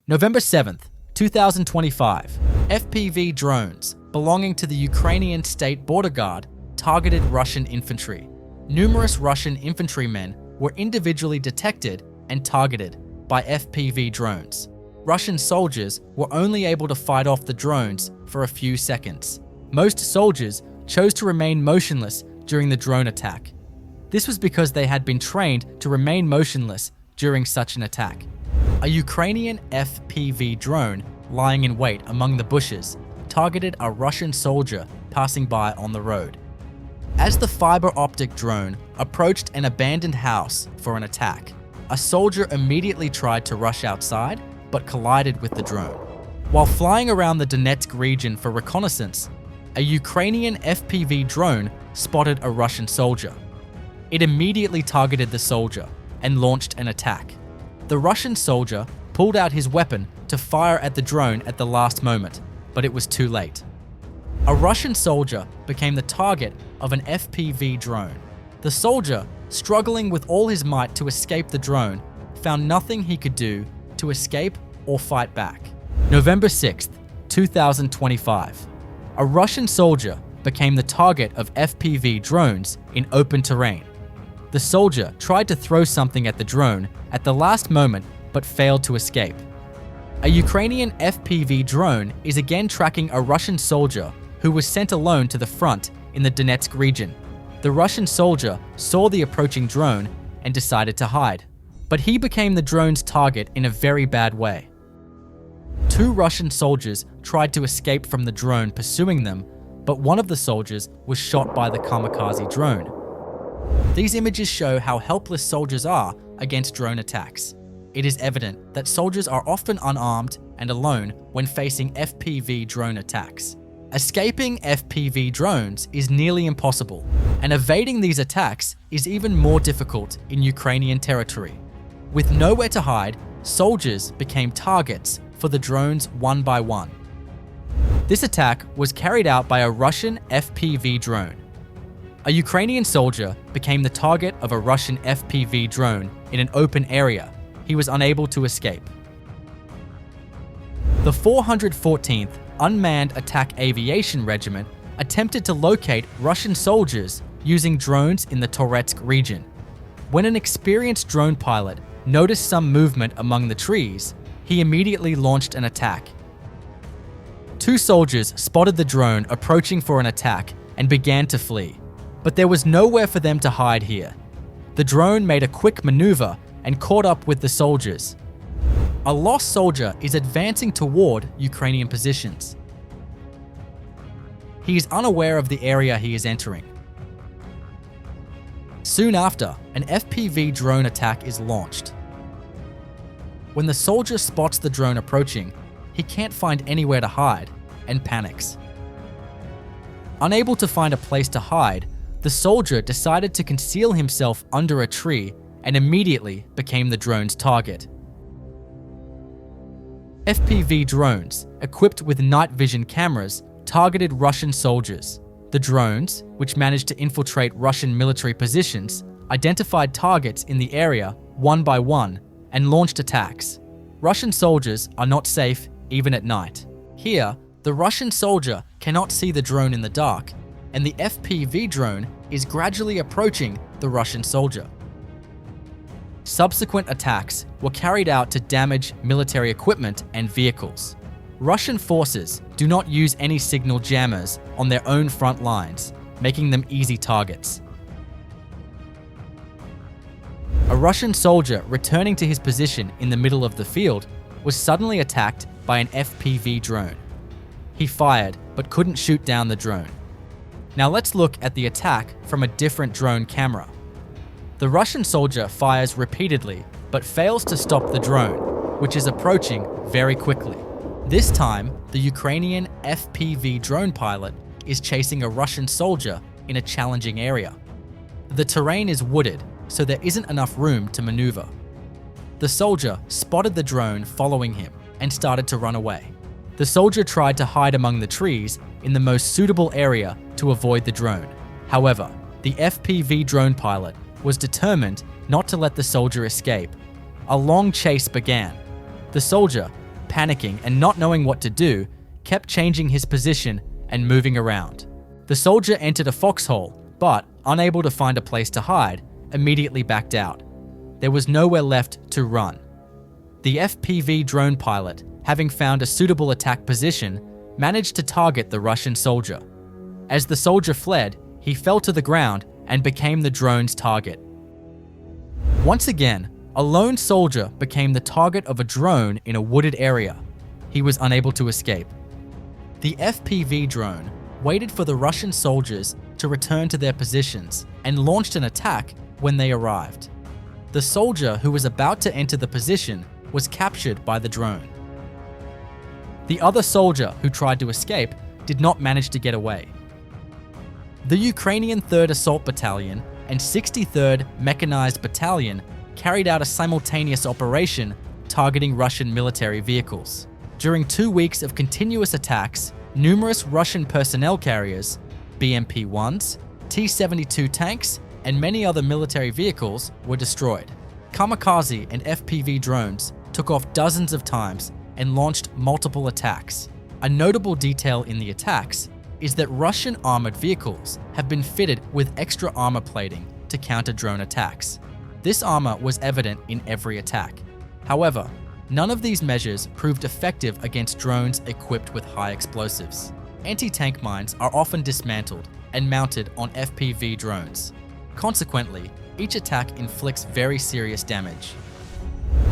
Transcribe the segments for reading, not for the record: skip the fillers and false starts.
November 7th, 2025, FPV drones belonging to the Ukrainian State Border Guard targeted Russian infantry. Numerous Russian infantrymen were individually detected and targeted by FPV drones. Russian soldiers were only able to fight off the drones for a few seconds. Most soldiers chose to remain motionless during the drone attack. This was because they had been trained to remain motionless during such an attack. A Ukrainian FPV drone lying in wait among the bushes targeted a Russian soldier passing by on the road. As the fiber optic drone approached an abandoned house for an attack, a soldier immediately tried to rush outside but collided with the drone. While flying around the Donetsk region for reconnaissance, a Ukrainian FPV drone spotted a Russian soldier. It immediately targeted the soldier and launched an attack. The Russian soldier pulled out his weapon to fire at the drone at the last moment, but it was too late. A Russian soldier became the target of an FPV drone. The soldier, struggling with all his might to escape the drone, found nothing he could do to escape or fight back. November 6th, 2025. A Russian soldier became the target of FPV drones in open terrain. The soldier tried to throw something at the drone at the last moment but failed to escape. A Ukrainian FPV drone is again tracking a Russian soldier who was sent alone to the front in the Donetsk region. The Russian soldier saw the approaching drone and decided to hide, but he became the drone's target in a very bad way. Two Russian soldiers tried to escape from the drone pursuing them, but one of the soldiers was shot by the kamikaze drone. These images show how helpless soldiers are against drone attacks. It is evident that soldiers are often unarmed and alone when facing FPV drone attacks. Escaping FPV drones is nearly impossible, and evading these attacks is even more difficult in Ukrainian territory. With nowhere to hide, soldiers became targets for the drones one by one. This attack was carried out by a Russian FPV drone. A Ukrainian soldier became the target of a Russian FPV drone in an open area. He was unable to escape. The 414th Unmanned Attack Aviation Regiment attempted to locate Russian soldiers using drones in the Toretsk region. When an experienced drone pilot noticed some movement among the trees, he immediately launched an attack. Two soldiers spotted the drone approaching for an attack and began to flee, but there was nowhere for them to hide here. The drone made a quick maneuver and caught up with the soldiers. A lost soldier is advancing toward Ukrainian positions. He is unaware of the area he is entering. Soon after, an FPV drone attack is launched. When the soldier spots the drone approaching, he can't find anywhere to hide and panics. Unable to find a place to hide, the soldier decided to conceal himself under a tree and immediately became the drone's target. FPV drones, equipped with night vision cameras, targeted Russian soldiers. The drones, which managed to infiltrate Russian military positions, identified targets in the area one by one and launched attacks. Russian soldiers are not safe even at night. Here, the Russian soldier cannot see the drone in the dark, and the FPV drone is gradually approaching the Russian soldier. Subsequent attacks were carried out to damage military equipment and vehicles. Russian forces do not use any signal jammers on their own front lines, making them easy targets. A Russian soldier returning to his position in the middle of the field was suddenly attacked by an FPV drone. He fired but couldn't shoot down the drone. Now let's look at the attack from a different drone camera. The Russian soldier fires repeatedly but fails to stop the drone, which is approaching very quickly. This time, the Ukrainian FPV drone pilot is chasing a Russian soldier in a challenging area. The terrain is wooded, so there isn't enough room to maneuver. The soldier spotted the drone following him and started to run away. The soldier tried to hide among the trees in the most suitable area to avoid the drone. However, the FPV drone pilot was determined not to let the soldier escape. A long chase began. The soldier, panicking and not knowing what to do, kept changing his position and moving around. The soldier entered a foxhole, but, unable to find a place to hide, immediately backed out. There was nowhere left to run. The FPV drone pilot, having found a suitable attack position, managed to target the Russian soldier. As the soldier fled, he fell to the ground and became the drone's target. Once again, a lone soldier became the target of a drone in a wooded area. He was unable to escape. The FPV drone waited for the Russian soldiers to return to their positions and launched an attack when they arrived. The soldier who was about to enter the position was captured by the drone. The other soldier who tried to escape did not manage to get away. The Ukrainian 3rd Assault Battalion and 63rd Mechanized Battalion carried out a simultaneous operation targeting Russian military vehicles. During 2 weeks of continuous attacks, numerous Russian personnel carriers, BMP-1s, T-72 tanks, and many other military vehicles were destroyed. Kamikaze and FPV drones took off dozens of times and launched multiple attacks. A notable detail in the attacks is that Russian armored vehicles have been fitted with extra armor plating to counter drone attacks. This armor was evident in every attack. However, none of these measures proved effective against drones equipped with high explosives. Anti-tank mines are often dismantled and mounted on FPV drones. Consequently, each attack inflicts very serious damage.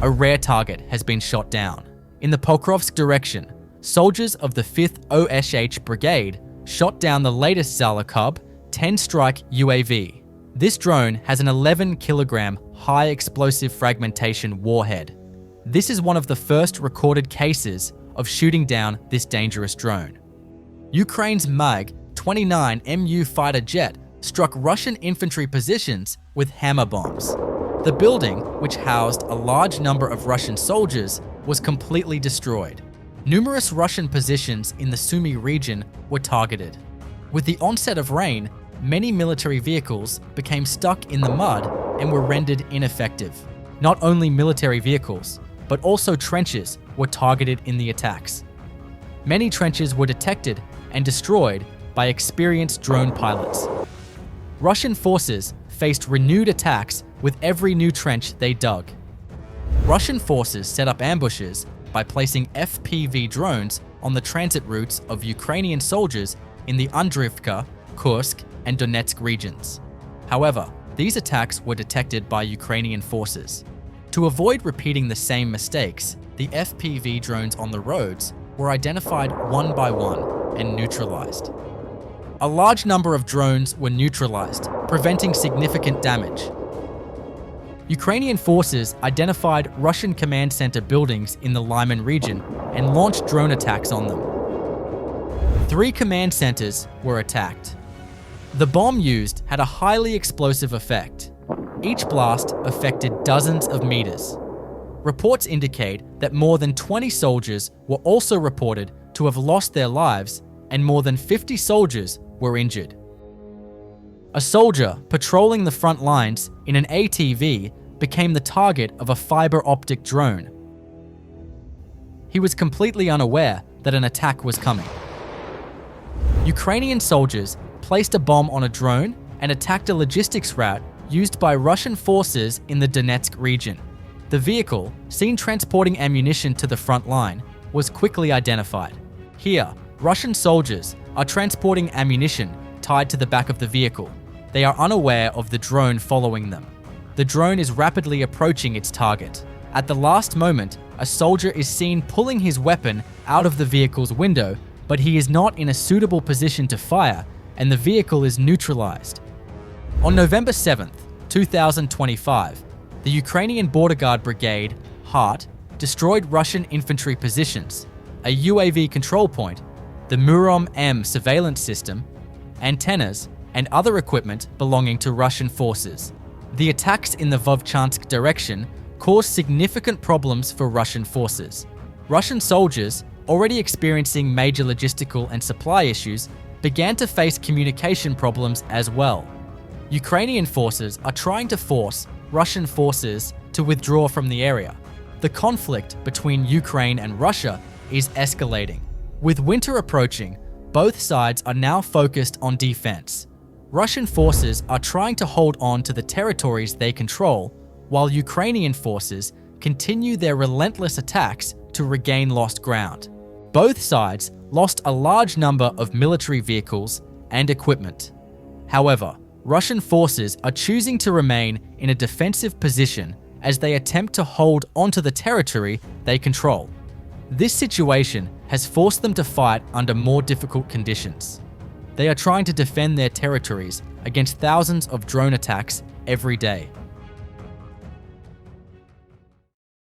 A rare target has been shot down. In the Pokrovsk direction, soldiers of the 5th OSH Brigade shot down the latest Zalakub 10-strike UAV. This drone has an 11-kilogram high-explosive fragmentation warhead. This is one of the first recorded cases of shooting down this dangerous drone. Ukraine's MiG-29 MU fighter jet struck Russian infantry positions with hammer bombs. The building, which housed a large number of Russian soldiers, was completely destroyed. Numerous Russian positions in the Sumy region were targeted. With the onset of rain, many military vehicles became stuck in the mud and were rendered ineffective. Not only military vehicles, but also trenches were targeted in the attacks. Many trenches were detected and destroyed by experienced drone pilots. Russian forces faced renewed attacks with every new trench they dug. Russian forces set up ambushes by placing FPV drones on the transit routes of Ukrainian soldiers in the Andrivka, Kursk, and Donetsk regions. However, these attacks were detected by Ukrainian forces. To avoid repeating the same mistakes, the FPV drones on the roads were identified one by one and neutralized. A large number of drones were neutralized, preventing significant damage. Ukrainian forces identified Russian command center buildings in the Lyman region and launched drone attacks on them. 3 command centers were attacked. The bomb used had a highly explosive effect. Each blast affected dozens of meters. Reports indicate that more than 20 soldiers were also reported to have lost their lives and more than 50 soldiers were injured. A soldier patrolling the front lines in an ATV became the target of a fiber optic drone. He was completely unaware that an attack was coming. Ukrainian soldiers placed a bomb on a drone and attacked a logistics route used by Russian forces in the Donetsk region. The vehicle, seen transporting ammunition to the front line, was quickly identified. Here, Russian soldiers are transporting ammunition tied to the back of the vehicle. They are unaware of the drone following them. The drone is rapidly approaching its target. At the last moment, a soldier is seen pulling his weapon out of the vehicle's window, but he is not in a suitable position to fire, and the vehicle is neutralized. On November 7th, 2025, the Ukrainian Border Guard Brigade, HART, destroyed Russian infantry positions, a UAV control point, the Murom-M surveillance system, antennas, and other equipment belonging to Russian forces. The attacks in the Vovchansk direction caused significant problems for Russian forces. Russian soldiers, already experiencing major logistical and supply issues, began to face communication problems as well. Ukrainian forces are trying to force Russian forces to withdraw from the area. The conflict between Ukraine and Russia is escalating. With winter approaching, both sides are now focused on defense. Russian forces are trying to hold on to the territories they control, while Ukrainian forces continue their relentless attacks to regain lost ground. Both sides lost a large number of military vehicles and equipment. However, Russian forces are choosing to remain in a defensive position as they attempt to hold onto the territory they control. This situation has forced them to fight under more difficult conditions. They are trying to defend their territories against thousands of drone attacks every day.